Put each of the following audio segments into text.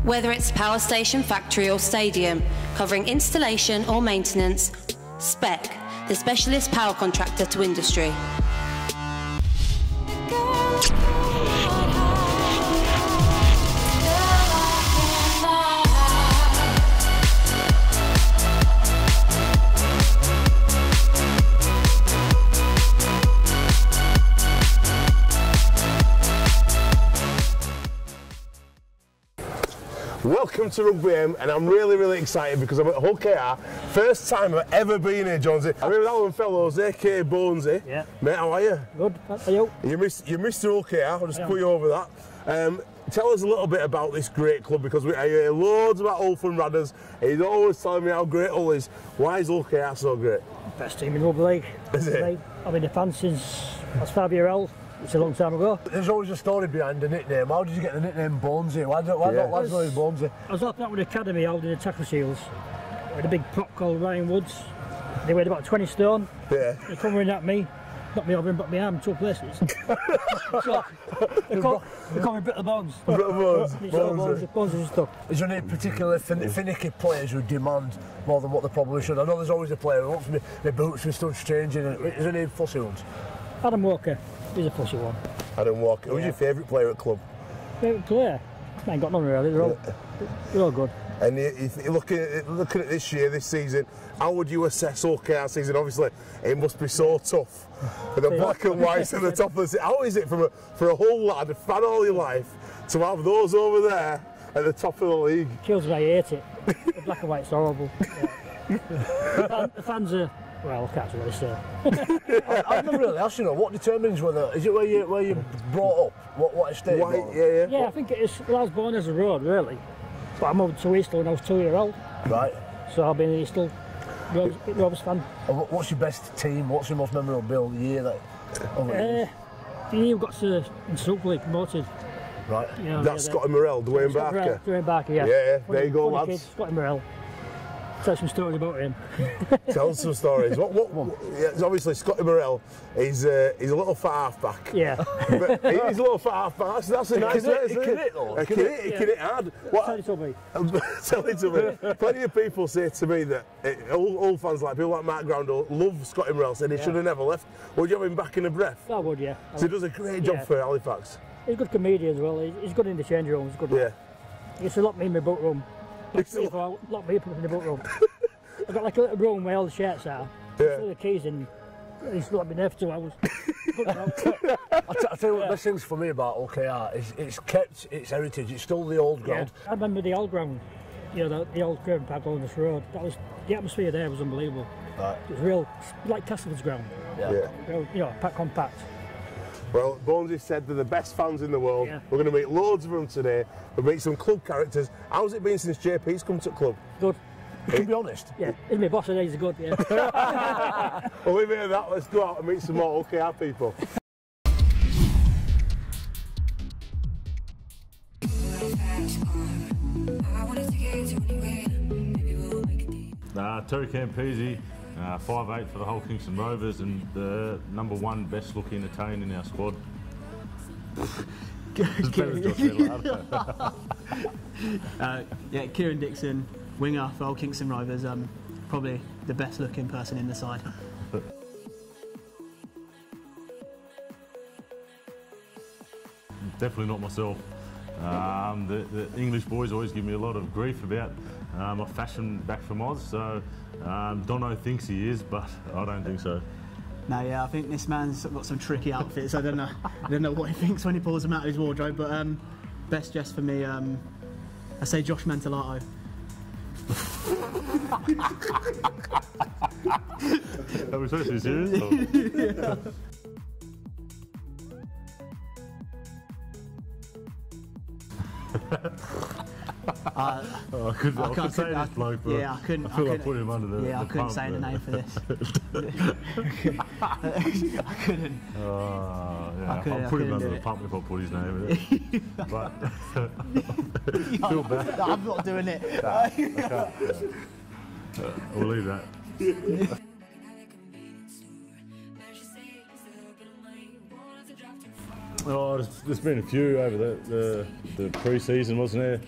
Whether it's power station, factory or stadium, covering installation or maintenance, Spec, the specialist power contractor to industry. Welcome to Rugby AM, and I'm really excited because I'm at Hull KR. First time I've ever been here, Jonesy. I'm here with Alan Fellows, aka Bonesy. Yeah. Mate, how are you? Good, how are you? You're Mr. Hull KR, I'll just put you over that. Tell us a little bit about this great club, because I hear loads about Hull from Radders. He's always telling me how great Hull is. Why is Hull KR so great? Best team in Rugby League. Is it? I've been a fan since I was 5 years old. It's a long time ago. There's always a story behind the nickname. How did you get the nickname Bonesy? Why not lads know you Bonesy? I was helping out with the academy holding the tackle shields. We had a big prop called Ryan Woods. They weighed about 20 stone. Yeah. They're coming at me. Knocked me over and broke my arm in two places. So, they call me Brittle Bones. Brittle Bones. Bones is stuck. Is there any particular finicky players who demand more than what they probably should? I know there's always a player who wants my boots with stuff changing. Is there any fussy ones? Adam Walker. He's a fussy one. Adam Walker. Who's your favourite player at club? Favourite player? I ain't got none really. They're all good. And if you're looking at this year, this season, how would you assess Hull KR season? Obviously, it must be so tough. With the black and whites at the top of the season. How is it for a Hull lad, a fan all your life, to have those over there at the top of the league? It kills me, I hate it. The black and white's horrible. Yeah. The fans are... Well, I can't really say. I've never really asked you, what determines whether... Is it where you brought up? What estate? Yeah, I think it is. Well, I was born as a road, really. But I moved to Eastle when I was 2 years old. Right. So I've been in Eastle. Rovers fan. What's your best team? What's your most memorable year? The year we got to in Super League promoted. Right. That's Scotty Morell, Dwayne Barker. Dwayne Barker, yeah. Yeah, there you go, lads. Kid, Scotty Morell. Tell some stories about him. Tell us some stories. Obviously, Scotty Morell, he's a little fat half-back. Yeah. But he's a little fat half-back. That's a nice way, isn't it? He can hit, though. He can hit hard. Tell it to me. Tell it to me. Plenty of people say to me that all fans, like people like Mark Groundle, love Scotty Morell, said he should have never left. Would you have him back in the breath? I would, yeah. So he does a great job for Halifax. He's a good comedian as well. He's good in the change room. He's good. Yeah. He used to lock me in my boot room. Lock me up in the boot room. I've got like a little room where all the shirts are. Yeah. The keys in. He's locked me there for 2 hours. I'll tell you what, the best things for me about OKR is it's kept its heritage. It's still the old ground. Yeah. I remember the old ground. You know, the old ground park on this road. The atmosphere there was unbelievable. Right. It was real, like Castlewood's ground. Yeah. You know, compact. Well, Bonesy said they're the best fans in the world. Yeah. We're going to meet loads of them today. We'll meet some club characters. How's it been since JP's come to the club? Good. To be honest. Yeah, he's my boss and he's good, yeah. We'll leave it at that. Let's go out and meet some more OKR people. Terry Campese, 5'8" for the Hull Kingston Rovers and the #1 best looking Italian in our squad. Kieran Dixon, winger for Hull Kingston Rovers, probably the best looking person in the side. Definitely not myself. The English boys always give me a lot of grief about my fashion back from Oz, so Dono thinks he is, but I don't think so. No, yeah, I think this man's got some tricky outfits. I don't know what he thinks when he pulls them out of his wardrobe, but best dress for me, I say Josh Mantellato. Are we supposed to be serious? Yeah. I could say this bloke, but yeah, I couldn't. I feel like putting him under the I couldn't pump, say the name for this. I couldn't. I'll put him under the pump if I put his name in it. But feel bad. I'm not doing it. We'll leave that. Oh, there's been a few over the pre-season, wasn't there?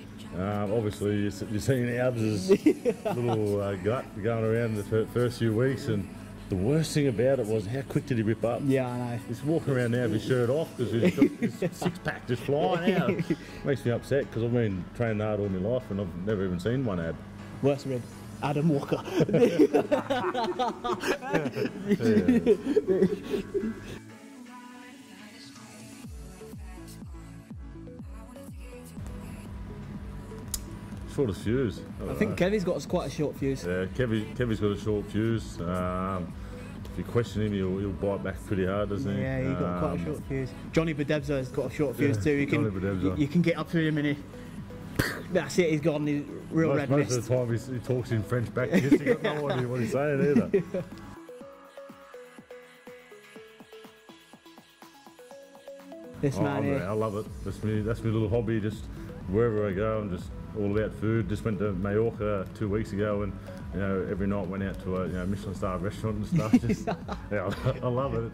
Obviously, you've seen Albs' little gut going around the first few weeks, and the worst thing about it was how quick did he rip up? Yeah, I know. He's walking around now with his shirt off because he's got his six-pack just flying out. Makes me upset because I've been training hard all my life and I've never even seen one ad. Worst rib, Adam Walker. Shortest fuse. I think Kevy's got quite a short fuse. Yeah, Kevy's got a short fuse. If you question him, he'll bite back pretty hard, doesn't he? Yeah, he's got quite a short fuse. Johnny Bedebza's got a short fuse too. You can get up to him and that's it, he's gone. He's real red most mist. of the time he talks in French back. He's got no idea what he's saying either. This man here. I love it. That's my little hobby. Just wherever I go, I'm just all about food. Just went to Mallorca 2 weeks ago, and you know, every night went out to a Michelin star restaurant and stuff. Just, yeah, I love it.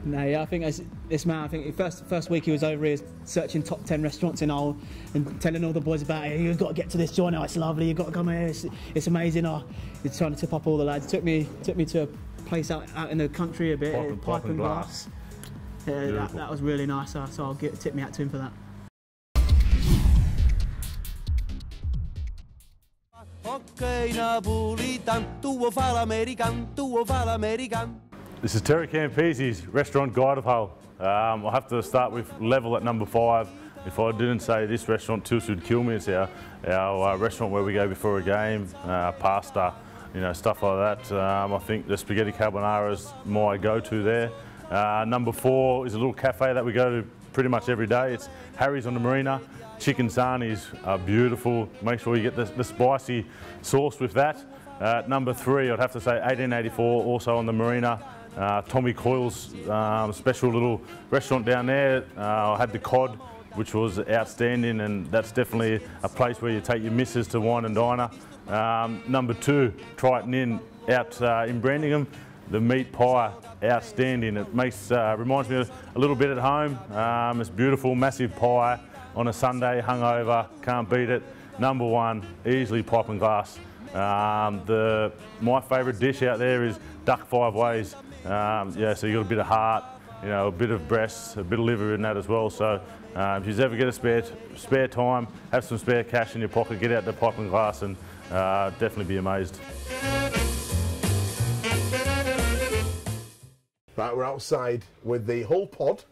No, yeah, I think this man. I think first week he was over here searching top 10 restaurants in Hull and telling all the boys about it. You've got to get to this joint. Oh, it's lovely. You've got to come here. It's amazing. Oh, he's trying to tip up all the lads. Took me to a place out in the country a bit. Pipe and glass. Yeah, that was really nice. So I'll tip me hat to him for that. This is Terry Campese's restaurant guide of Hull. I'll have to start with level at number 5. If I didn't say this restaurant, Tills would kill me. It's our restaurant where we go before a game, pasta, stuff like that. I think the spaghetti carbonara is my go-to there. Number 4 is a little cafe that we go to pretty much every day. It's Harry's on the Marina. Chicken sarnies are beautiful. Make sure you get the spicy sauce with that. Number 3, I'd have to say 1884, also on the Marina. Tommy Coyle's special little restaurant down there. I had the cod, which was outstanding, and that's definitely a place where you take your missus to wine and diner. Number 2, Triton Inn out in Brandingham. The meat pie, outstanding. It reminds me of a little bit at home. It's beautiful, massive pie on a Sunday, hungover, can't beat it. Number 1, easily pipe and glass. My favourite dish out there is duck 5 ways. Yeah, so you got a bit of heart, a bit of breast, a bit of liver in that as well. So if you ever get a spare time, have some spare cash in your pocket, get out the pipe and glass, and definitely be amazed. Right, we're outside with the whole pod.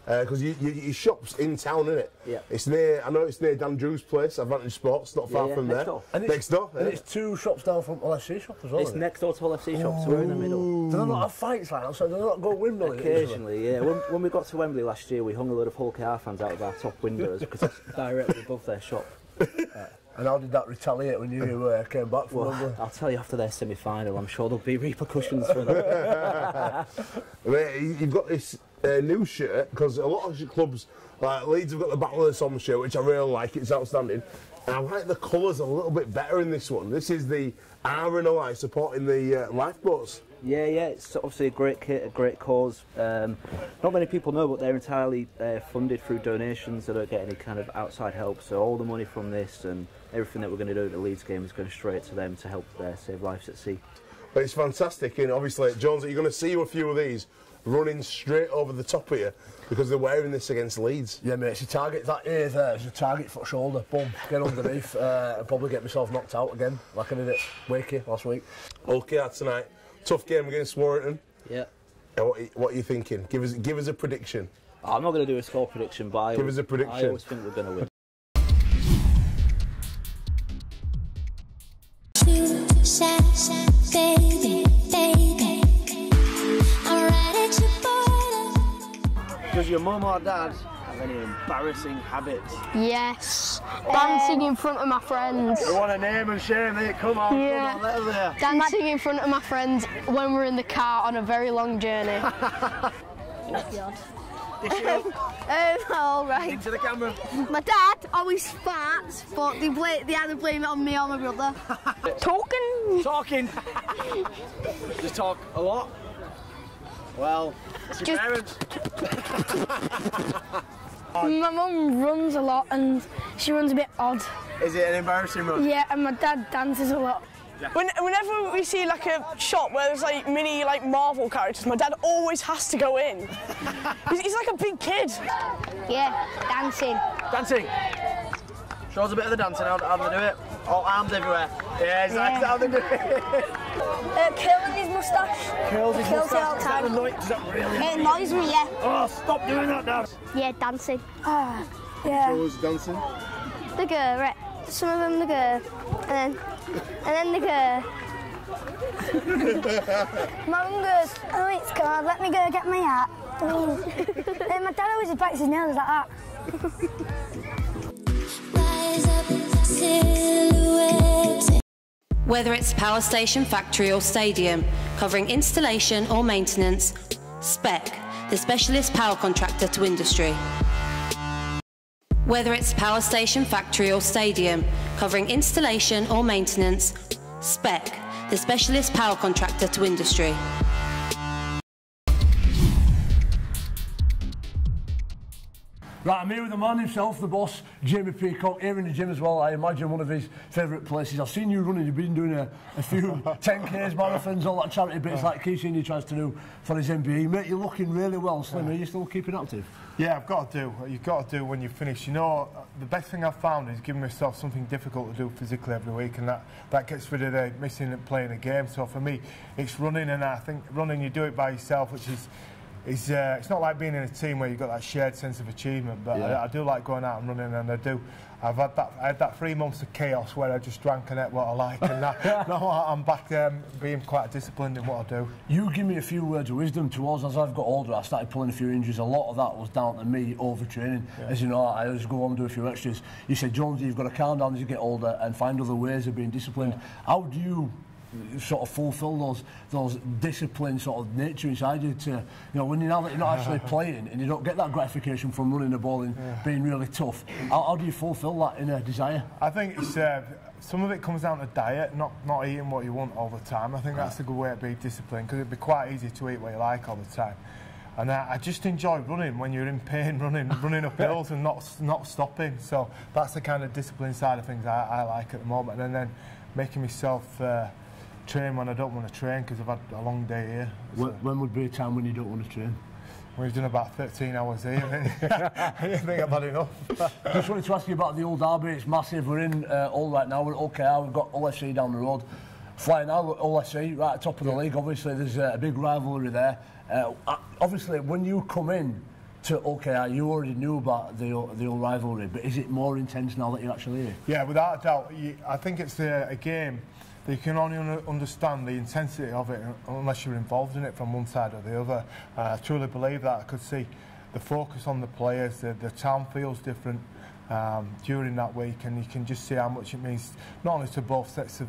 Because your shop's in town, isn't it? Yeah. It's near. I know it's near Dan Drew's place, Advantage Sports, not far from there. Next door. And it's 2 shops down from LFC shop as well. It's next door to LFC shop, so we're in the middle. Do they not have fights like that? So do they not go Wembley? Occasionally, yeah. When we got to Wembley last year, we hung a load of Hull KR fans out of our top windows because it's directly above their shop. And how did that retaliate when you came back from Wembley? I'll tell you after their semi-final. I'm sure there'll be repercussions for that. You've got this new shirt, because a lot of clubs, like Leeds, have got the Battle of the Somme shirt, which I really like. It's outstanding. And I like the colours a little bit better in this one. This is the RNLI supporting the lifeboats. Yeah, it's obviously a great kit, a great cause. Not many people know, but they're entirely funded through donations. They don't get any kind of outside help. So all the money from this and everything that we're going to do at the Leeds game is going straight to them to help save lives at sea. But it's fantastic, and obviously, Jones, you're going to see a few of these running straight over the top of you because they're wearing this against Leeds. Yeah, mate, it's a target. That is it's a target foot shoulder. Boom, get underneath, and probably get myself knocked out again, like I did at Wakey last week. Okay, tonight, tough game against Warrington. Yeah. What are you thinking? Give us a prediction. I'm not going to do a score prediction, but give us a prediction. I always think we're going to win. Does your mum or dad have any embarrassing habits? Yes. Dancing in front of my friends. You want a name and shame, mate? Come on, yeah. Come on, let us there. Dancing in front of my friends when we're in the car on a very long journey. All right. Into the camera. My dad always farts, but they either blame it on me or my brother. Talking. Just talk a lot. Well, it's your parents. My mum runs a lot and she runs a bit odd. Is it an embarrassing run? Yeah, and my dad dances a lot. Whenever we see like a shop where there's like mini like Marvel characters, my dad always has to go in. he's like a big kid. Yeah, dancing. Dancing. Show us a bit of the dancing, how do they do it? All arms everywhere. Yeah, exactly how they do it. Curling his moustache. Curls his moustache. all the time. Does that really It annoys me, yeah. Oh, stop doing that now. Yeah, dancing. Yeah. Show us dancing. They go, right. Some of them they go, and then they go. My mum goes, oh, it's cold, let me go get my hat. Then my dad always bites his nails like that. Whether it's power station, factory or stadium, covering installation or maintenance, Spec, the specialist power contractor to industry. Whether it's power station, factory or stadium, covering installation or maintenance, Spec, the specialist power contractor to industry. Right, I'm here with the man himself, the boss, Jamie Peacock, here in the gym as well. I imagine one of his favourite places. I've seen you running, you've been doing a few 10Ks, marathons, all that charity bits like Keith Senior tries to do for his MBE. Mate, you're looking really well, Slim. Are you still keeping active? Yeah, I've got to do. You've got to do when you finish. You know, the best thing I've found is giving myself something difficult to do physically every week, and that gets rid of the missing and playing a game. So for me, it's running, and I think running, you do it by yourself, which is it's not like being in a team where you've got that shared sense of achievement, but yeah. I do like going out and running, and I do. I had that 3 months of chaos where I just drank and ate what I like, and now I'm back being quite disciplined in what I do. You give me a few words of wisdom towards as I've got older. I started pulling a few injuries. A lot of that was down to me overtraining. Yeah. As you know, I always go on and do a few extras. You said, Jonesy, you've got to calm down as you get older and find other ways of being disciplined. Yeah. How do you sort of fulfil those discipline sort of nature inside you to, you know, when you're not actually playing and you don't get that gratification from running the ball and being really tough, how do you fulfil that inner desire? I think it's some of it comes down to diet, not eating what you want all the time. I think that's a good way to be disciplined, because it'd be quite easy to eat what you like all the time. And I just enjoy running when you're in pain, running up hills and not stopping. So that's the kind of discipline side of things I like at the moment. And then making myself train when I don't want to train, because I've had a long day here. So. When would be a time when you don't want to train? We've done about 13 hours here. I think I've had enough. Just wanted to ask you about the old derby. It's massive. We're in all right now. We're at OKR. We've got OSC down the road. Flying out OSC, right at the top of the league. Obviously, there's a big rivalry there. Obviously, when you come in to OKR, you already knew about the old rivalry, but is it more intense now that you're actually here? Yeah, without a doubt. I think it's a game that you can only understand the intensity of it unless you're involved in it from one side or the other. I truly believe that. I could see the focus on the players, the town feels different during that week, and you can just see how much it means not only to both sets of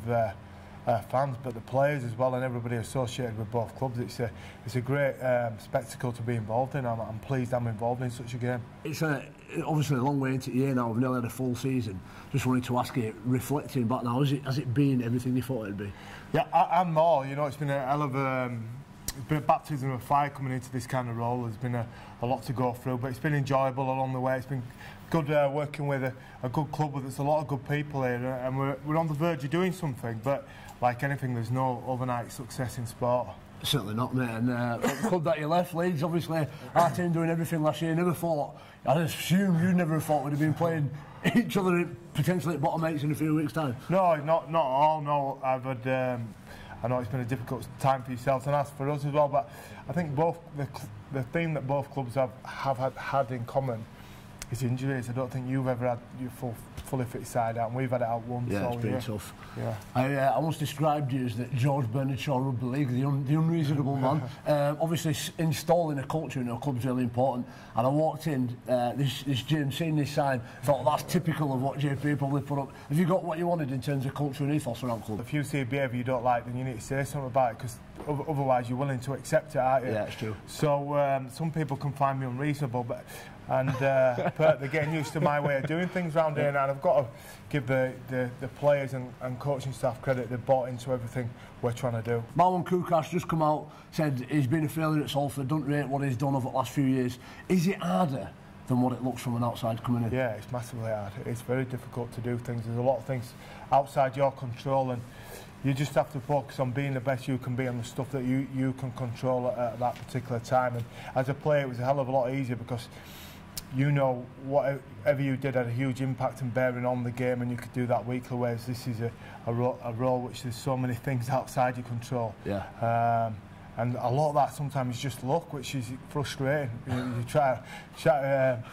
fans but the players as well, and everybody associated with both clubs. It's a great spectacle to be involved in. I'm pleased I'm involved in such a game. It's obviously a long way into the year now. We've nearly had a full season. Just wanted to ask you, reflecting back now, has it been everything you thought it'd be? Yeah, and more. You know, it's been a hell of it's been a baptism of fire coming into this kind of role. There's been a lot to go through, but it's been enjoyable along the way. It's been good working with a good club. There's a lot of good people here, and we're on the verge of doing something. But like anything, there's no overnight success in sport. Certainly not, mate. And the club that you left, Leeds, obviously, our team doing everything last year. Never thought, I'd assume you never thought we'd have been playing each other potentially at bottom eights in a few weeks' time. No, not at all. No, I've had. I know it's been a difficult time for yourselves and us, for us as well. But I think both the theme that both clubs have had in common is injuries. I don't think you've ever had your fully fit side out, and we've had it out once. Yeah, it's been tough. Yeah. I once described you as the George Bernard Shaw Rugby League, the unreasonable man. Obviously, installing a culture in a club is really important. And I walked in this gym, seen this sign, thought that's typical of what JP probably put up. Have you got what you wanted in terms of culture and ethos around club? If you see a behaviour you don't like, then you need to say something about it, because otherwise you're willing to accept it, aren't you? Yeah, it's true. So some people can find me unreasonable, but they're getting used to my way of doing things around here, and I've got to give the players and coaching staff credit. They've bought into everything we're trying to do. Marlon Kukas just come out, said he's been a failure at Salford, don't rate what he's done over the last few years. Is it harder than what it looks from an outside coming in? Yeah, it's massively hard. It's very difficult to do things. There's a lot of things outside your control, and you just have to focus on being the best you can be on the stuff that you can control at that particular time. And as a player, it was a hell of a lot easier because you know whatever you did had a huge impact and bearing on the game, and you could do that weekly, whereas this is a role which there's so many things outside your control. Yeah. And a lot of that sometimes is just luck, which is frustrating. You try to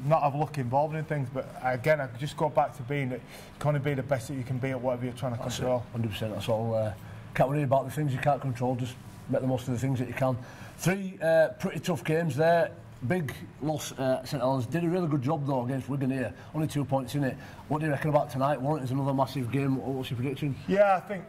not have luck involved in things, but again, I just go back to being kind of be the best that you can be at whatever you're trying to control. 100%. That's all. Can't worry about the things you can't control. Just make the most of the things that you can. 3 pretty tough games there. Big loss, St Helens. Did a really good job though against Wigan here. Only 2 points in it. What do you reckon about tonight? Warrington's another massive game. What's your prediction? Yeah, I think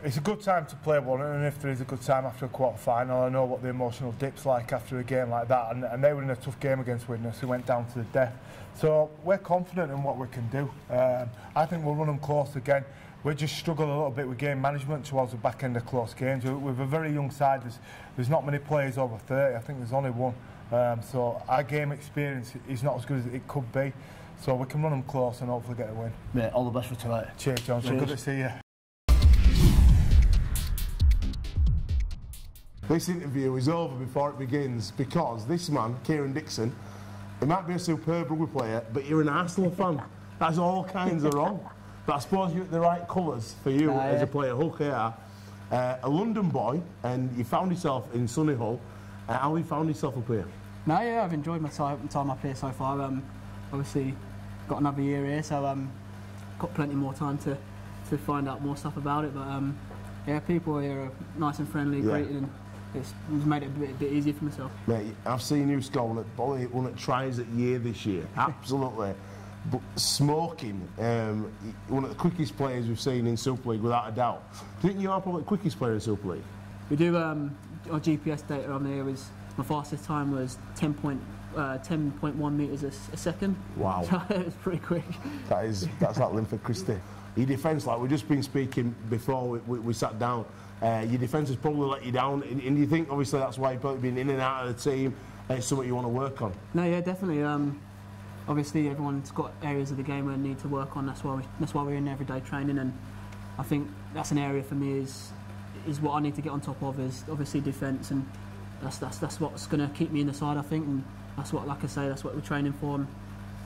it's a good time to play Warrington, and if there is a good time after a quarter-final, I know what the emotional dip's like after a game like that, and they were in a tough game against Widnes, who went down to the death. So we're confident in what we can do. I think we'll run them close again. We just struggle a little bit with game management towards the back end of close games. With a very young side, there's not many players over 30. I think there's only one. So our game experience is not as good as it could be. So we can run them close and hopefully get a win. Mate, all the best for tonight. Cheers, Johnson. Cheers. Good to see you. This interview is over before it begins because this man, Kieran Dixon, he might be a superb rugby player, but you're an Arsenal fan. That's all kinds of wrong. But I suppose you're at the right colours for you as a player. Hull KR, a London boy, and you found yourself in sunny Hull. How have you found yourself up here? No, yeah, I've enjoyed my time up here so far. Obviously, got another year here, so got plenty more time to find out more stuff about it. But yeah, people here are nice and friendly, great, and it's made it a bit easier for myself. Mate, I've seen you score one at tries at year this year. Absolutely. But smoking, one of the quickest players we've seen in Super League, without a doubt. Do you think you are probably the quickest player in Super League? We do, our GPS data on there was, my fastest time was 10.1 metres a second. Wow. So it was pretty quick. That's like Linford Christie. Your defence, like we've just been speaking before we sat down, your defence has probably let you down, and you think obviously that's why you've probably been in and out of the team, and it's something you want to work on. No, yeah, definitely. Obviously everyone's got areas of the game where they need to work on, that's why we're in everyday training, and I think that's an area for me is what I need to get on top of, is obviously defence, and that's what's going to keep me in the side, I think, and that's what, like I say, that's what we're training for, and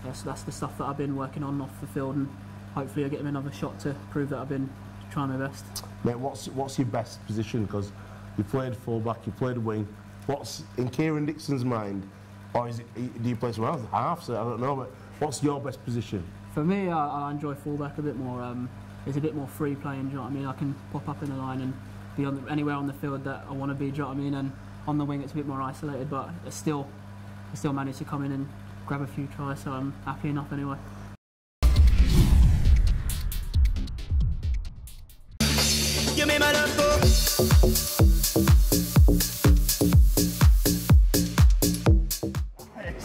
that's the stuff that I've been working on off the field, and hopefully I'll get him another shot to prove that I've been trying my best. Mate, what's your best position? Because you played full-back, you played wing. What's in Kieran Dixon's mind, or do you play somewhere else? Half, so I don't know, but what's your best position? For me, I enjoy full-back a bit more. There's a bit more free playing, do you know what I mean? I can pop up in the line and be anywhere on the field that I want to be, do you know what I mean? And on the wing it's a bit more isolated, but I still manage to come in and grab a few tries, so I'm happy enough anyway.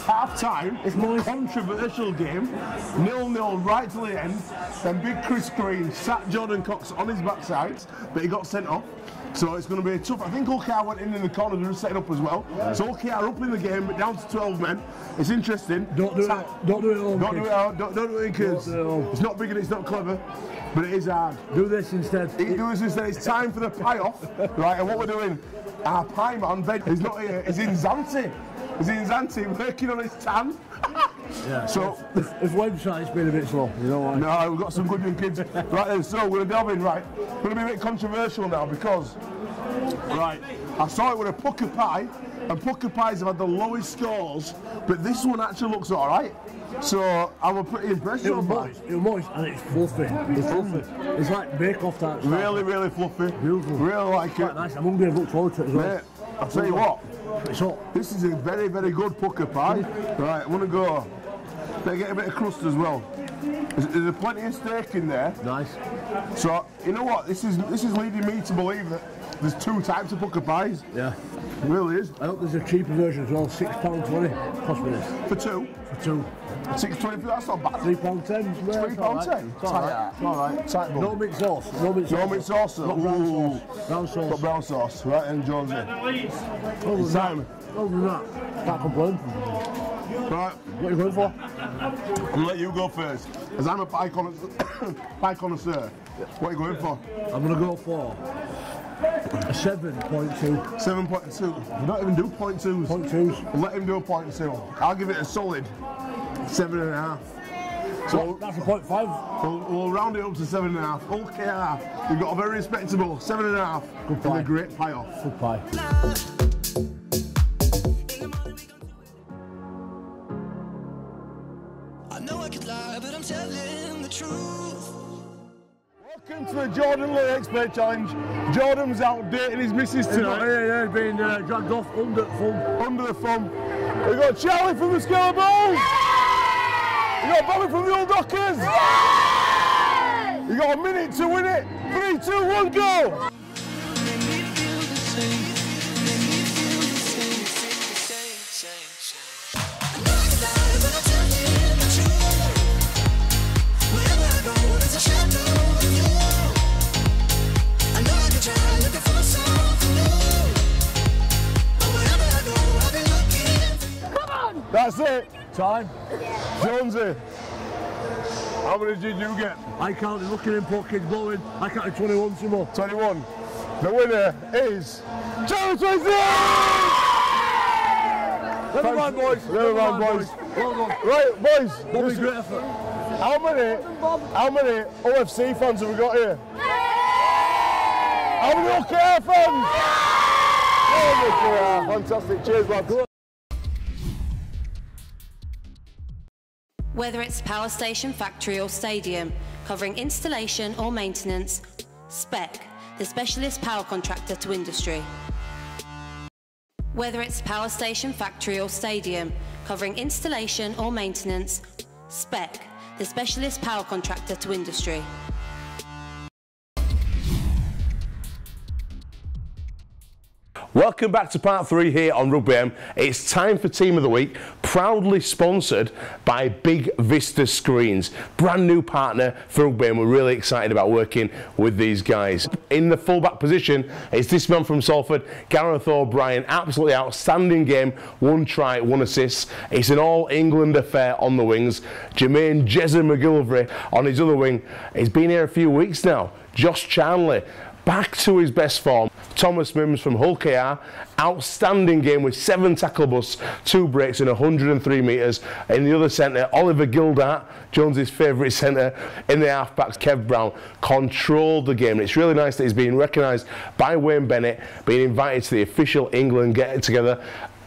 Half-time, it's more controversial game, 0-0 right to the end, then big Chris Green sat Jordan Cox on his backside, but he got sent off. So it's going to be tough. I think Hull KR went in the corner, they were setting up as well. Yeah. So Hull KR up in the game, but down to 12 men. It's interesting. Don't do it at home. Don't do it in kids. It's not big and it's not clever, but it is hard. Do this instead. Do this instead. It's time for the pie off, right? And what we're doing, our pie man, Ben, is not here. He's in Zante. He's in Zante, working on his tan. Yeah. So if website's been a bit slow, you know why? No, we've got some good young kids. Right then, so we're going to delve in, right. We're going to be a bit controversial now because, right, I saw it with a Pucker Pie, and Pucker Pies have had the lowest scores, but this one actually looks all right. So I was pretty impressed. It was moist and it's fluffy. It's fluffy. It's like bake-off type stuff. Really, really fluffy. Beautiful. Really like it. Nice. I'm hungry. I've looked forward to it as well. Mate, I'll tell you what. It's hot. This is a very, very good Pucker Pie. Right, I'm going to go. They get a bit of crust as well. There's plenty of steak in there. Nice. So you know what? This is leading me to believe that there's two types of pucker pies. Yeah. It really is. I hope there's a cheaper version as well, £6.20. Cost me this. For two? For two. £6.20, that's not bad. £3.10. £3.10? It's alright. It's alright. Tight bun. No mixed sauce. No mixed sauce. No mixed sauce. Not brown sauce. Brown sauce. Got brown sauce. Right, and Jonesy. Other than that, can't complain. Right. What are you going for? I'm going to let you go first. As I'm a pie connoisseur. What are you going for? I'm going to go for a 7.2. 7.2. You don't even do 0.2s. 0.2s. Let him do a 0.2. I'll give it a solid 7.5. So that's a 0.5. We'll round it up to 7.5. Okay, you've got a very respectable 7.5. Good pie. And a great pie off. Good pie. I know I could lie, but I'm telling the truth. Welcome to the Jordan Lee Expert Challenge. Jordan's out dating his missus tonight. Yeah, he's been dragged off under the thumb. Under the thumb. We've got Charlie from the Skilla Boys. We've got Bobby from the Old Dockers. You got a minute to win it. 3, 2, 1, go! That's it. Time. Jonesy. How many did you get? I counted looking in pockets, blowing. I counted 21 some more. 21. The winner is Charlie 26! Never mind, boys. Never mind, boys. Well done. Right, boys. Bobby, great effort. How many OFC fans have we got here? How many OKR fans? Oh, fantastic. Cheers, lads. Whether it's power station, factory or stadium, covering installation or maintenance, Spec, the specialist power contractor to industry. Whether it's power station, factory or stadium, covering installation or maintenance, Spec, the specialist power contractor to industry. Welcome back to part 3 here on Rugby AM. It's time for Team of the Week, proudly sponsored by Big Vista Screens. Brand new partner for Rugby AM. We're really excited about working with these guys. In the fullback position, it's this man from Salford, Gareth O'Brien. Absolutely outstanding game. 1 try, 1 assist. It's an all-England affair on the wings. Jermaine Jezza McGillivray on his other wing. He's been here a few weeks now. Josh Charnley, back to his best form. Thomas Mims from Hull KR, outstanding game with 7 tackle busts, 2 breaks and 103 metres. In the other centre, Oliver Gildart, Jones's favourite centre. In the halfbacks, Kev Brown controlled the game. And it's really nice that he's being recognised by Wayne Bennett, being invited to the official England get-together.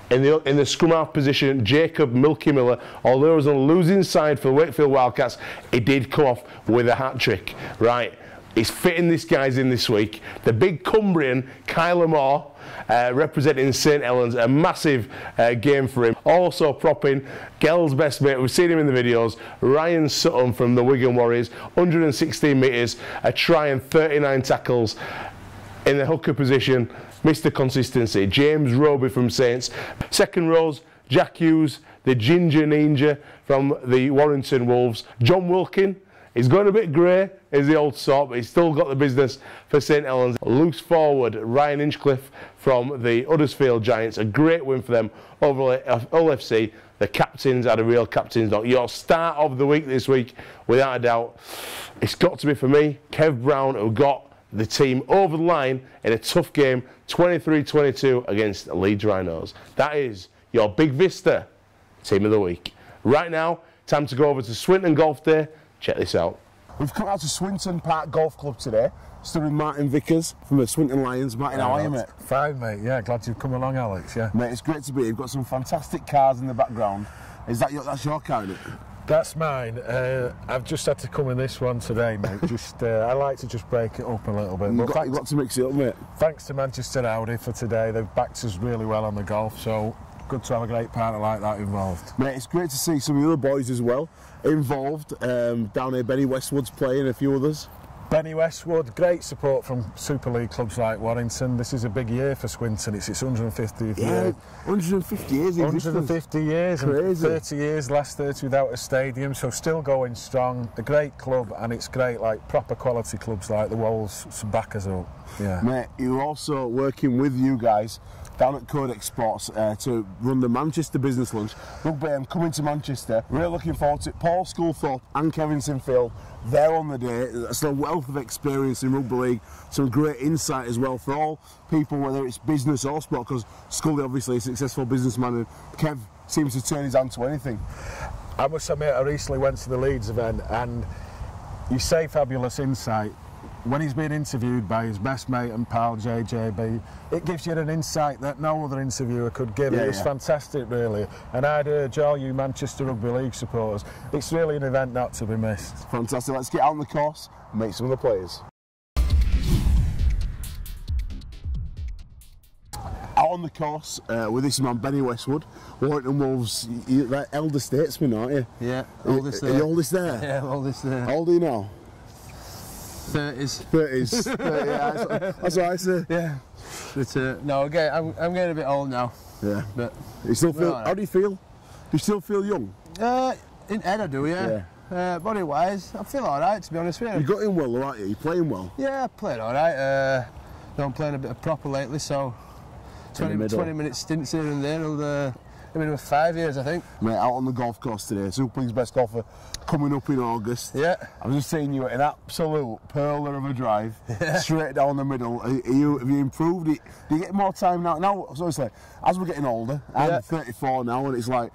In the scrum half position, Jacob Milky Miller, although he was on the losing side for the Wakefield Wildcats, he did come off with a hat-trick. Right. He's fitting these guys in this week. The big Cumbrian, Kyler Moore, representing St Helens, a massive game for him. Also propping Gel's best mate, we've seen him in the videos, Ryan Sutton from the Wigan Warriors, 116 metres, a try and 39 tackles. In the hooker position, Mr Consistency, James Roby from Saints. Second rows, Jack Hughes, the Ginger Ninja from the Warrington Wolves. John Wilkin, he's going a bit grey, is the old sort, but he's still got the business for St Helens. Loose forward, Ryan Inchcliffe from the Huddersfield Giants. A great win for them over Hull FC. The captains had a real captain's knock. Your start of the week this week, without a doubt, it's got to be for me, Kev Brown, who got the team over the line in a tough game, 23-22 against Leeds Rhinos. That is your Big Vista Team of the Week. Right now, time to go over to Swinton Golf Day. Check this out. We've come out to Swinton Park Golf Club today, stood with Martin Vickers from the Swinton Lions. Martin, how are you, mate? Fine, mate. Yeah, glad you've come along, Alex. Yeah, mate, it's great to be here. You've got some fantastic cars in the background. Is that that's your car, isn't it? That's mine. I've just had to come in this one today, mate. I like to just break it up a little bit. You've got to mix it up, mate. Thanks to Manchester Audi for today. They've backed us really well on the golf, so good to have a great partner like that involved. Mate, it's great to see some of the other boys as well involved. Down here, Benny Westwood's playing, a few others. Benny Westwood, great support from Super League clubs like Warrington. This is a big year for Swinton. It's its 150th year. 150 years. 150 years. Crazy. And 30 years, last 30 without a stadium, so still going strong. A great club, and it's great, like proper quality clubs like the Wolves to back us up. Yeah. Mate, you're also working with you guys down at Codex Sports to run the Manchester Business Lunch. Rugby AM coming to Manchester. Really looking forward to it. Paul Schoolthorpe and Kevin Sinfield there on the day. That's a wealth of experience in Rugby League. Some great insight as well for all people, whether it's business or sport, because Scully obviously is a successful businessman and Kev seems to turn his hand to anything. I must admit, I recently went to the Leeds event, and you say fabulous insight. When he's being interviewed by his best mate and pal JJB, it gives you an insight that no other interviewer could give. It was fantastic, really. And I'd urge all you Manchester Rugby League supporters, it's really an event not to be missed. Fantastic. Let's get out on the course and meet some of the players. Out on the course with this man Benny Westwood, Warrington Wolves. You're the elder statesman, aren't you? Yeah, oldest there. Are you oldest there? Yeah, oldest there. How old are you now? 30s. 30s. Yeah, that's what I say. Yeah. But no, okay, I'm getting a bit old now. Yeah. But you still feel? How do you feel? Do you still feel young? In head I do, yeah. Body wise, I feel alright, to be honest with you. You got in well, aren't you? You're playing well. Yeah, I'm playing alright. I'm playing a bit of proper lately, so 20 minute stints here and there. I've been with 5 years, I think. Mate, out on the golf course today, Super League's best golfer coming up in August. Yeah. I'm just saying you at an absolute pearler of a drive, straight down the middle. Have you improved it? Do you get more time now? Now, obviously, as we're getting older, I'm 34 now, and it's like,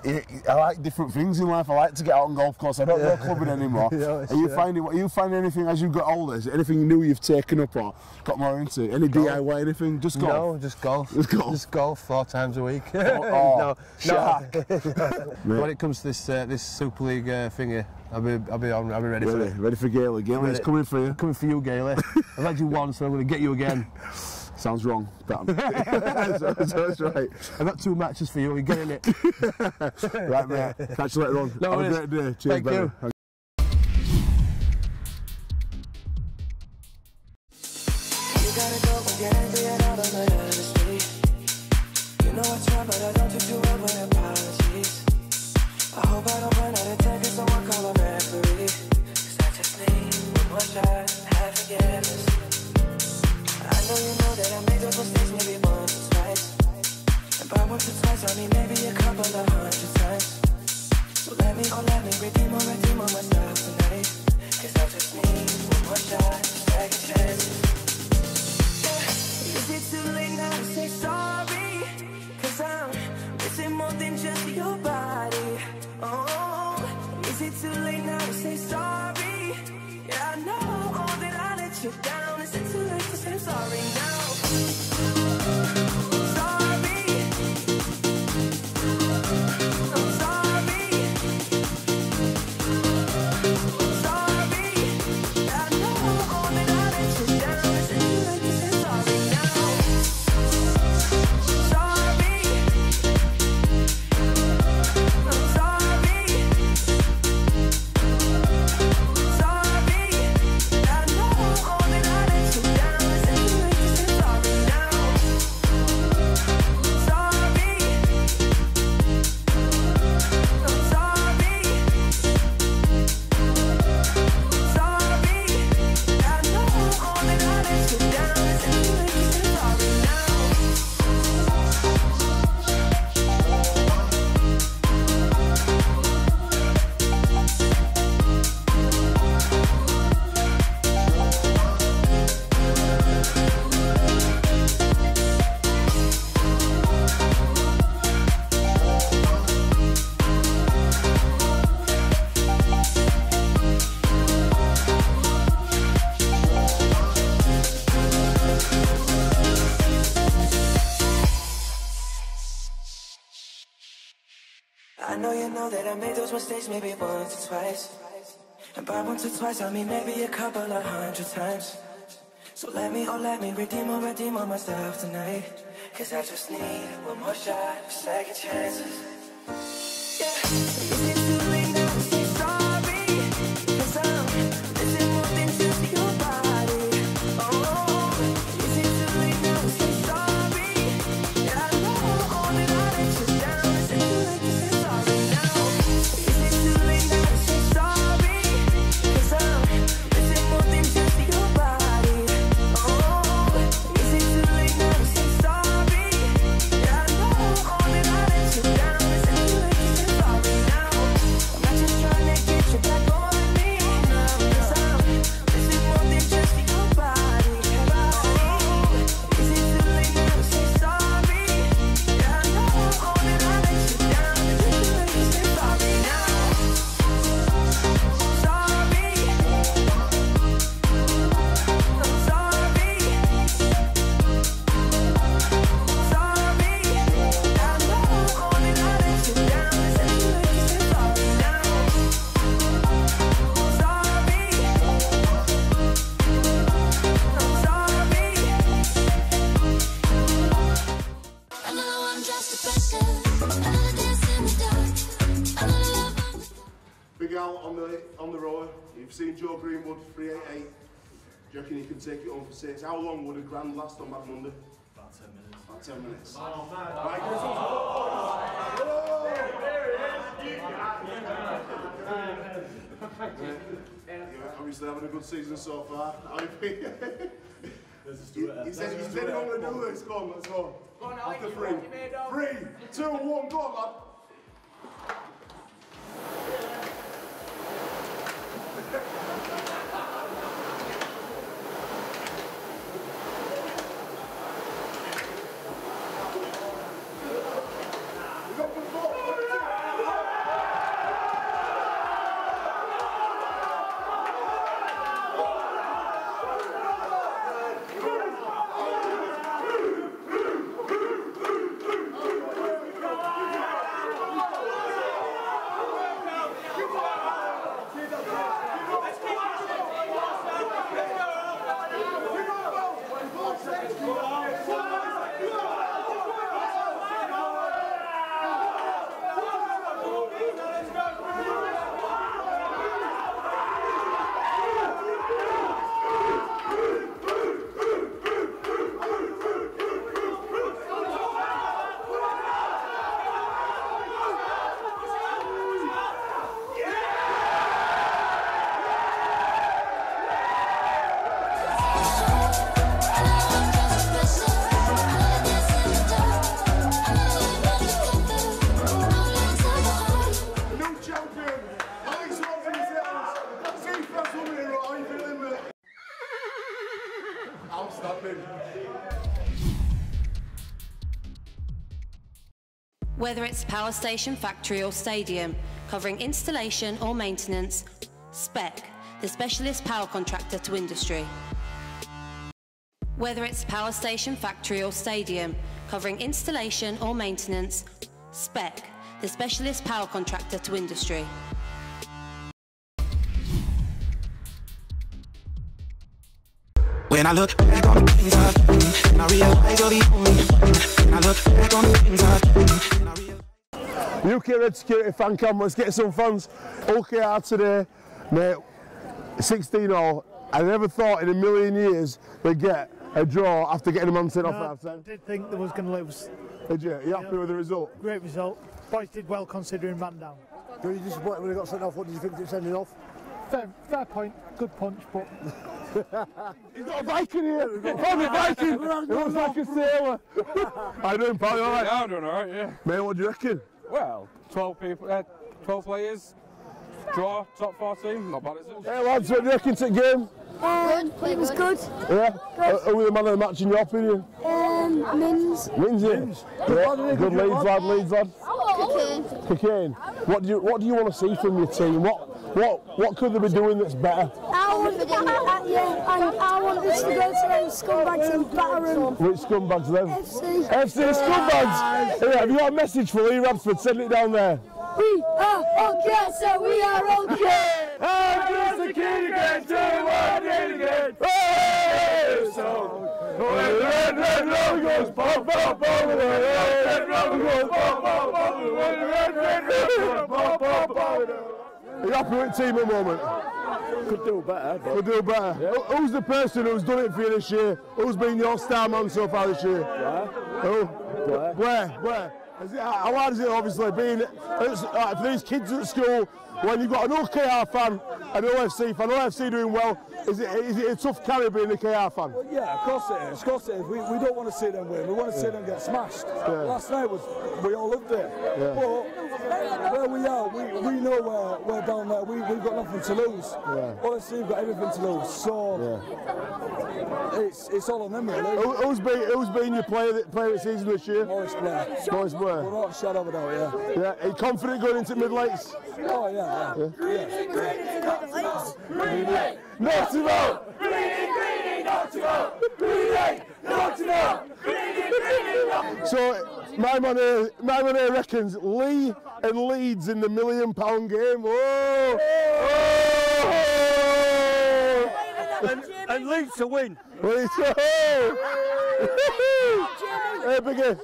I like different things in life. I like to get out on golf course. I don't go clubbing anymore. Are you finding anything as you've got older? Is it anything new you've taken up or got more into? Any DIY, anything? Just golf? No, just golf. Just golf 4 times a week. No. When it comes to this Super League thingy, I'll be ready for it. Ready for Gailey. Gailey's coming for you. Coming for you, Gailey. I've had you once, so I'm going to get you again. Sounds wrong, but that's right. I've got 2 matches for you, you're getting it. Right, mate. Catch you later on. No, have a great day. Cheers, Thank you. You gotta go and get angry and out on my honesty. You know I try, but I don't do too well with apologies. I hope I don't run out of time, cause someone call a referee. Cause I just need one more shot, have forgiveness. I know you know that I made those mistakes maybe once or twice. And by once or twice, I mean maybe a couple of 100 times. So let me redeem on myself tonight. Cause I just need one more shot, second chances. Is it too late now to say sorry? Cause I'm missing more than just your body. Oh, is it too late now to say sorry? Yeah, I know that I let you down. Is it too late to say sorry now? Sorry. I'm sorry. Sorry. I know that I let you down. Is it too late to say sorry now? Sorry. I'm sorry. Sorry. I know that I let you down. Is it too late to say sorry now? Sorry. I'm sorry. Sorry. I know that I let you down. Is it too late to say sorry now? I know you know that I made those mistakes maybe once or twice. And by once or twice, I mean maybe a couple of 100 times. So let me redeem on myself tonight. Cause I just need one more shot, second chances. Yeah, is it too late now to say sorry? Cause I'm missing more than just you. Greenwood, 388. Do you reckon you can take it home for 6? How long would a grand last on Back Monday? About 10 minutes. About 10 minutes. Oh, man. Right, you're obviously having a good season so far. How do you feel? He said he's going to do this. Come on, let's go. After 3. 3, 2, 1, go on, lad. Whether it's power station, factory or stadium, covering installation or maintenance, Spec, the specialist power contractor to industry. Whether it's power station, factory or stadium, covering installation or maintenance, Spec, the specialist power contractor to industry. When I look back on the things I've done, and I realize you're the only one. When I look back on the things I've done, and I realize... UK Red Security fan cam, let's get some fans. OKR today, mate, 16-0. I never thought in a million years they'd get a draw after getting a man sent off at half-time. I did think they was going to lose. Did you? Are you happy with the result? Great result. Boys did well considering man down. Were you disappointed when he got sent off? What did you think of sending off? Fair point, good punch, but... He's got a Viking here! Found a Viking! He looks like a sailor! How you doing, pal? You alright? Yeah, I'm doing alright, yeah. Mate, what do you reckon? Well, 12 players, draw, top 14, not bad, is it? Hey lads, what do you reckon to the game? It was good. Yeah? Who were the man of the match in your opinion? Mins. Mins, yeah? Yeah. Good Leeds lad. Cocaine. What do you want to see from your team? What could they be doing that's better? I want us to go to them scumbags and batter them. Which scumbags then? FC scumbags! Yeah, have you got a message for Lee Radford? Send it down there. We are okay, so we are okay. I'm just a kid again, tell you what I did again. Hey! So, when the red rubber goes pop, pop, pop, when the red rubber goes pop, pop, pop, when the red rubber goes pop, pop, pop. Are you happy with the team at the moment? Could do better. Could do better. Yeah. Who's the person who's done it for you this year? Who's been your star man so far this year? Who? Where? How hard is it, obviously, being for these kids at school, when you've got an OKR fan, an OFC fan, OFC doing well, is it a tough carry being a KR fan? Well, yeah, of course it is. We don't want to see them win. We want to see them get smashed. Yeah. Last night we all loved it. Yeah. But where we are, we know we're down there. We've got nothing to lose. Yeah. OFC have got everything to lose. So it's all on them really. Who's been your player of the season this year? Morris Blair. Without a shadow of a doubt, yeah. Are you confident going into mid-lakes? Oh yeah. Not to vote! Not to vote! Not to vote! So my man here reckons Lee and Leeds in the £1 million game. Whoa! And Leeds to win. Leeds to Hey, Biggie.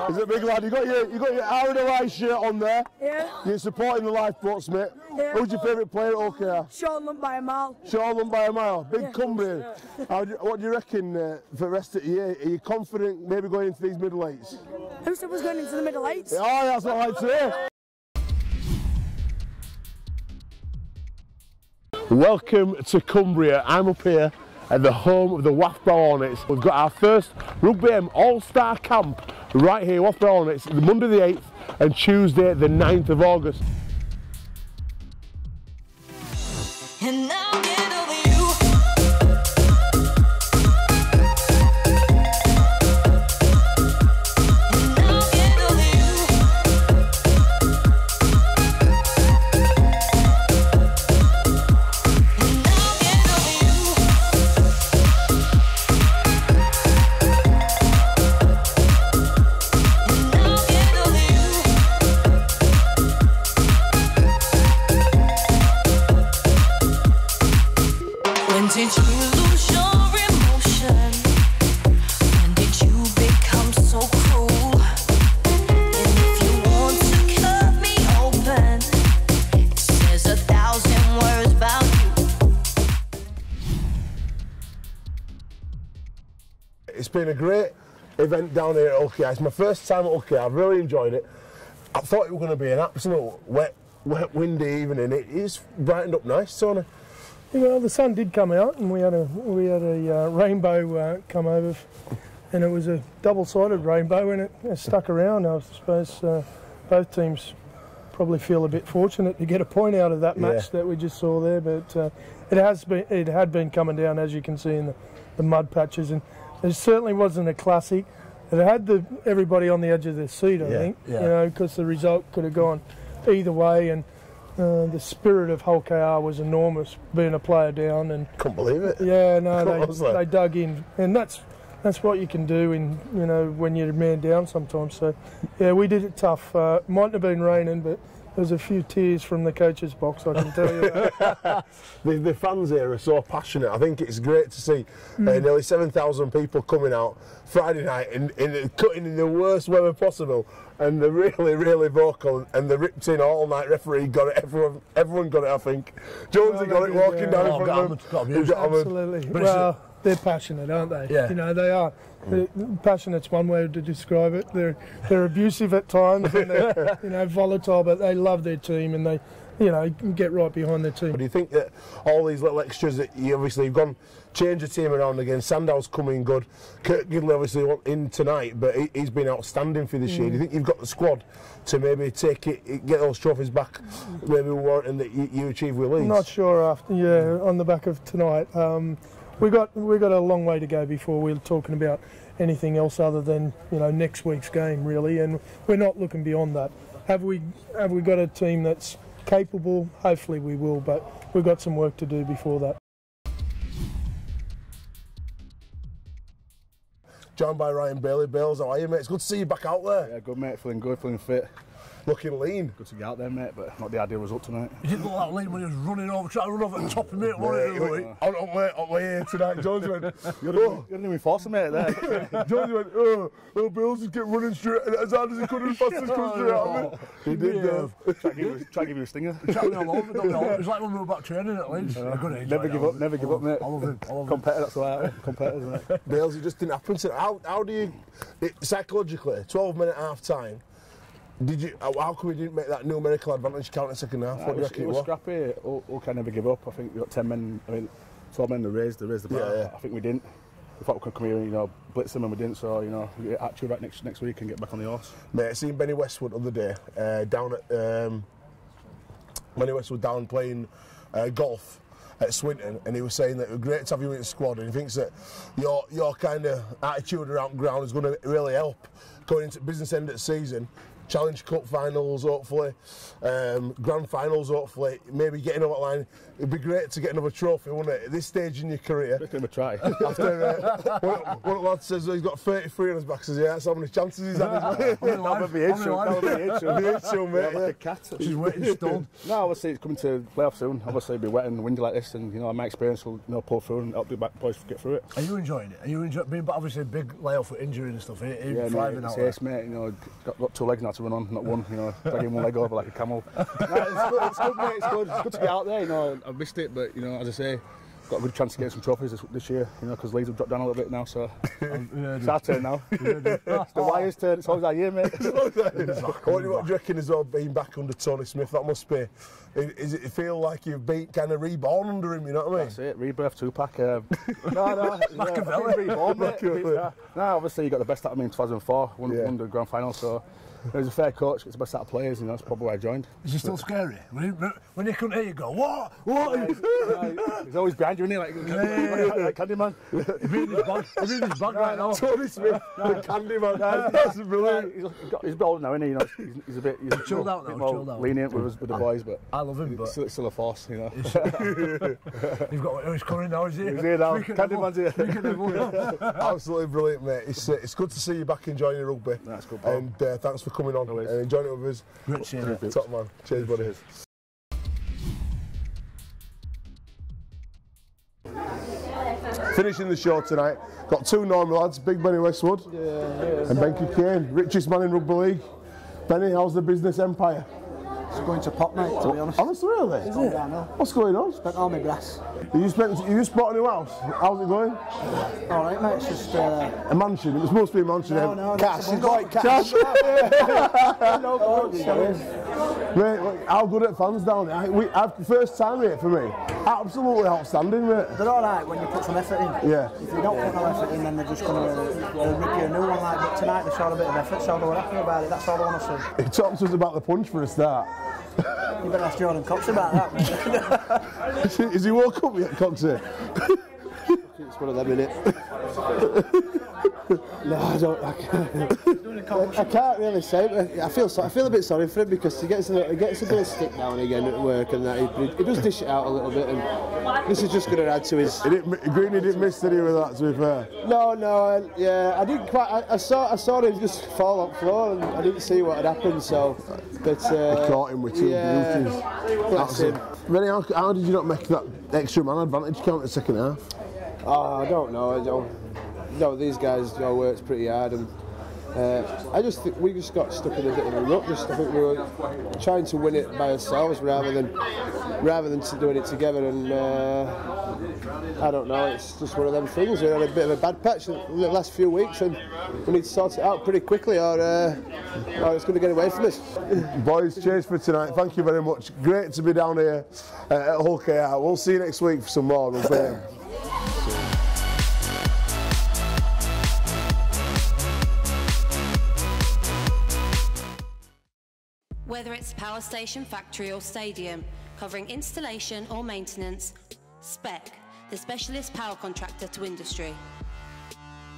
He's a big lad. You got your Aaron O'Reilly shirt on there. Yeah. You're supporting the lifeboats, mate. Yeah. Who's your favourite player at OKR? Sean Lump by a mile. Sean Lump by a mile. Big Cumbrian. Yeah. What do you reckon for the rest of the year? Are you confident maybe going into these middle eights? Who said was going into the middle eights? Oh, that's what I'd say. Welcome to Cumbria. I'm up here at the home of the Wathbrow Hornets. We've got our first Rugby AM All-Star Camp right here, Wathbrow Hornets, Monday the 8th and Tuesday the 9th of August. And I'll get over you. Did you lose your emotion? When did you become so cruel? And if you want to cut me open, it says 1,000 words about you. It's been a great event down here at OKR. It's my first time at OKR. I've really enjoyed it. I thought it was going to be an absolute wet, windy evening. It is brightened up nice, Tony. Well, the sun did come out, and we had a rainbow come over, and it was a double-sided rainbow, and it stuck around. I suppose both teams probably feel a bit fortunate to get a point out of that match that we just saw there. But it had been coming down, as you can see in the mud patches, and it certainly wasn't a classic. It had everybody on the edge of their seat, I think, you know, because the result could have gone either way, and. The spirit of Hull KR was enormous, being a player down, and couldn't believe it. Yeah, no, they dug in, and that's what you can do in when you're a man down sometimes. So, yeah, we did it tough. Mightn't have been raining, but there was a few tears from the coach's box, I can tell you that. The fans here are so passionate. I think it's great to see nearly 7,000 people coming out Friday night and cutting in the worst weather possible, and they're really, really vocal, and the ripped in all night referee got it. Everyone got it, I think. Jonesy got it walking down in front of them. Absolutely. Well, they're passionate, aren't they? Yeah. You know, they are. Passionate's one way to describe it. They're abusive at times, and they're volatile, but they love their team, and they get right behind their team. Do you think that all these little extras that you've gone change the team around again? Sandow's coming good. Kurt Gidley obviously went in tonight, but he's been outstanding for this year. Do you think you've got the squad to maybe take it, get those trophies back, maybe warranting that you achieve with Leeds? Not sure on the back of tonight. We got a long way to go before we're talking about anything else other than next week's game, really, and we're not looking beyond that. Have we got a team that's capable? Hopefully we will, but we've got some work to do before that. Joined by Ryan Bailey. Bales, how are you, mate? It's good to see you back out there. Yeah, good, mate. Feeling good, feeling fit. Looking lean. Good to get out there, mate, but not the ideal result tonight. You didn't look that lean when he was running over, trying to run over the top of me, On way here tonight, Jones went, You're an enforcer, mate, there. Jones went, oh, Bales just kept running straight, as hard as he could and fast as he could straight at me. He did, though. Try to give you a stinger. It's like when we were back training at Leeds. Never give up, mate. I love him. Competitor, that's what I am. Competitors, mate. Bales, it just didn't happen to how do you, psychologically, 12-minute half-time, how come we didn't make that numerical advantage count in the second half? What do you reckon it was scrappy. All can never give up. I think we got 10 men, 12 men to raise the bar. Yeah. I think we didn't. We thought we could come here and blitz them, and we didn't. So we get actually right next week and get back on the horse. Mate, I seen Benny Westwood the other day down at Benny Westwood down playing golf at Swinton, and he was saying that it was great to have you in the squad, and he thinks that your kind of attitude around ground is going to really help going into business end of the season. Challenge Cup finals, hopefully, grand finals, hopefully, maybe getting on that line, it'd be great to get another trophy, wouldn't it? At this stage in your career. Let's give him a try. After one of the lads says he's got 33 on his back, says, yeah, that's how many chances he's had. That would be issue, mate. Like a cat. She's waiting stone. No, obviously it's coming to playoff soon. Obviously it'll be wet and windy like this, and you know my experience will pull through and help the back boys get through it. Are you enjoying it? Are you enjoying being obviously a big layoff for injury and stuff? Are you thriving out there? Yes, mate. You know, got 2 legs now to run on, not one. You know, dragging one leg over like a camel. No, it's good, mate. It's good. It's good to get out there. You know, I've missed it, but you know, as I say, got a good chance to get some trophies this year. You know, because Leeds have dropped down a little bit now, so it's our turn now. It's the Wires' turn. It's always our year, mate. What do you reckon as well, being back under Tony Smith? That must be. Is it feel like you've been kind of reborn under him? You know what I mean? That's it. Rebirth, Tupac. No, reborn, mate. No, obviously you got the best out of me in 2004. Won the grand final, so. He was a fair coach, gets the best out of players, and that's probably why I joined. Is he still scary? When he couldn't hear you, go, what? He's always behind you, isn't he? Like Candyman. He's in his bag right now. Tony Smith, the Candyman. That's brilliant. He's older now, isn't he? You know, he's a bit chilled out now. More lenient with the boys, but I love him. But still a force, you know. You've got who's coming now, is he? He's here now. Candyman's here. Absolutely brilliant, mate. It's good to see you back enjoying your rugby. That's good. And thanks for coming on and enjoying it with us. Great seeing you. Top man. Cheers, buddy. Finishing the show tonight, got 2 normal lads, Big Benny Westwood and Benky Kane, richest man in Rugby League. Benny, how's the business empire? It's going to pot, mate, to be honest. Honestly, really? Is it? What's going on? Spent all my grass. You just bought a new house? How's it going? All right, mate, it's just... a mansion? It must be a mansion. No, cash. It's like cash. Mate, how good at fans down there? First time here for me. Absolutely outstanding, mate. They're all right when you put some effort in. Yeah. If you don't put no effort in, then they're just going to rip you a new one like that. Tonight they showed a bit of effort, so they were happy about it. That's all I want to see. He talked to us about the punch for a start. You better ask Jordan Cox about that, mate. Is he woke up yet, Coxie? It's one of them, innit? No, I can't really say. I feel a bit sorry for him because he gets a bit of stick now and again at work, and that he does dish it out a little bit. And this is just going to add to his. Greeny didn't miss, did he, with that? To be fair. No, yeah, I didn't quite. I saw him just fall on the floor, and I didn't see what had happened. So, but he caught him with 2 beauties. Bless him. Really, how did you not make that extra man advantage count in the second half? Oh, I don't know. No, these guys worked pretty hard, and I just think we just got stuck in a bit of a rut. I think we were trying to win it by ourselves rather than doing it together. And I don't know. It's just one of them things. We had a bit of a bad patch in the last few weeks, and we need to sort it out pretty quickly, or it's going to get away from us. Boys, cheers for tonight. Thank you very much. Great to be down here at Hull KR. We'll see you next week for some more. Whether it's a power station, factory or stadium, covering installation or maintenance, Spec, the specialist power contractor to industry.